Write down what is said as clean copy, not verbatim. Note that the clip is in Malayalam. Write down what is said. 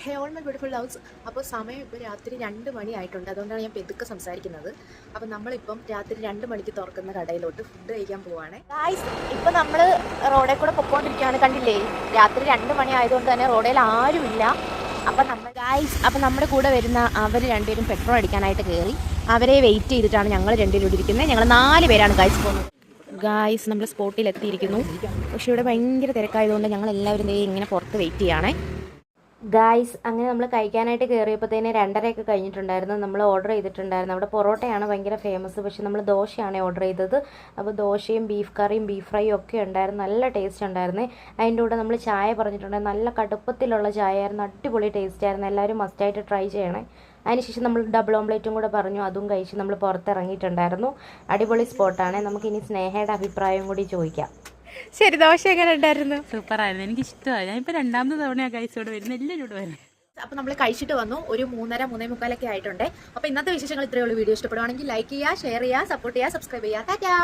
Hey all my beautiful loves. അപ്പോൾ സമയം ഇപ്പോൾ രാത്രി 2 മണിയായിട്ടുണ്ട്. അതുകൊണ്ടാണ് ഞാൻ പെതുക്കെ സംസാരിക്കുന്നത്. അപ്പോൾ നമ്മളിപ്പം രാത്രി 2 മണിക്ക് തുറക്കുന്ന കടയിലോട്ട് ഫുഡ് കഴിക്കാൻ പോവുകയാണ്. ഗായ്സ്, ഇപ്പോൾ നമ്മൾ റോഡിൽ കൂടെ പൊക്കോണ്ടിരിക്കുകയാണ്. കണ്ടില്ലേ, രാത്രി 2 മണി ആയതുകൊണ്ട് തന്നെ റോഡിൽ ആരുമില്ല. അപ്പം നമ്മുടെ കൂടെ വരുന്ന അവർ രണ്ടുപേരും പെട്രോൾ അടിക്കാനായിട്ട് കയറി. അവരെ വെയിറ്റ് ചെയ്തിട്ടാണ് ഞങ്ങൾ രണ്ടുപേരും ഇരിക്കുന്നത്. ഞങ്ങൾ 4 പേരാണ് ഗായ്സ് പോകുന്നത്. ഗായ്സ്, നമ്മൾ സ്പോട്ടിൽ എത്തിയിരിക്കുന്നു. പക്ഷേ ഇവിടെ ഭയങ്കര തിരക്കായതുകൊണ്ട് ഞങ്ങൾ എല്ലാവരും ഇങ്ങനെ പുറത്ത് വെയിറ്റ് ചെയ്യുകയാണേ. ഗായ്സ്, അങ്ങനെ നമ്മൾ കഴിക്കാനായിട്ട് കയറിയപ്പോഴത്തേന് 2:30 കഴിഞ്ഞിട്ടുണ്ടായിരുന്നു. നമ്മൾ ഓർഡർ ചെയ്തിട്ടുണ്ടായിരുന്നു. അവിടെ പൊറോട്ടയാണ് ഭയങ്കര ഫേമസ്. പക്ഷേ നമ്മൾ ദോശയാണ് ഓർഡർ ചെയ്തത്. അപ്പോൾ ദോശയും ബീഫ് കറിയും ബീഫ് ഫ്രൈയും ഒക്കെ ഉണ്ടായിരുന്നു. നല്ല ടേസ്റ്റ് ഉണ്ടായിരുന്നേ. അതിൻ്റെ കൂടെ നമ്മൾ ചായ പറഞ്ഞിട്ടുണ്ടായിരുന്നു. നല്ല കടുപ്പത്തിലുള്ള ചായ ആയിരുന്നു. അടിപൊളി ടേസ്റ്റ് ആയിരുന്നു. എല്ലാവരും മസ്റ്റായിട്ട് ട്രൈ ചെയ്യണേ. അതിനുശേഷം നമ്മൾ ഡബിൾ ഓംലേറ്റും കൂടെ പറഞ്ഞു. അതും കഴിച്ച് നമ്മൾ പുറത്തിറങ്ങിയിട്ടുണ്ടായിരുന്നു. അടിപൊളി സ്പോട്ടാണ്. നമുക്കിനി സ്നേഹയുടെ അഭിപ്രായം കൂടി ചോദിക്കാം. ശരി, ദോശ എങ്ങനെ ഉണ്ടായിരുന്നു? സൂപ്പറായിരുന്നു, എനിക്ക് ഇഷ്ടമായി. ഞാനിപ്പോൾ 2ാമത്തെ തവണയാണ് കഴിച്ചോട് വരുന്നത്. എല്ലാവരും ഇവിടെ വരും. അപ്പോൾ നമ്മൾ കഴിച്ചിട്ട് വന്നു. ഒരു 3:30, 3:45 ആയിട്ടുണ്ട്. അപ്പോൾ ഇന്നത്തെ വിശേഷങ്ങൾ ഇത്രയേ ഉള്ളൂ. വീഡിയോ ഇഷ്ടപ്പെടുവാണെങ്കിൽ ലൈക്ക് ചെയ്യുക, ഷെയർ ചെയ്യുക, സപ്പോർട്ട് ചെയ്യുക, സബ്സ്ക്രൈബ് ചെയ്യുക. ടാറ്റാ.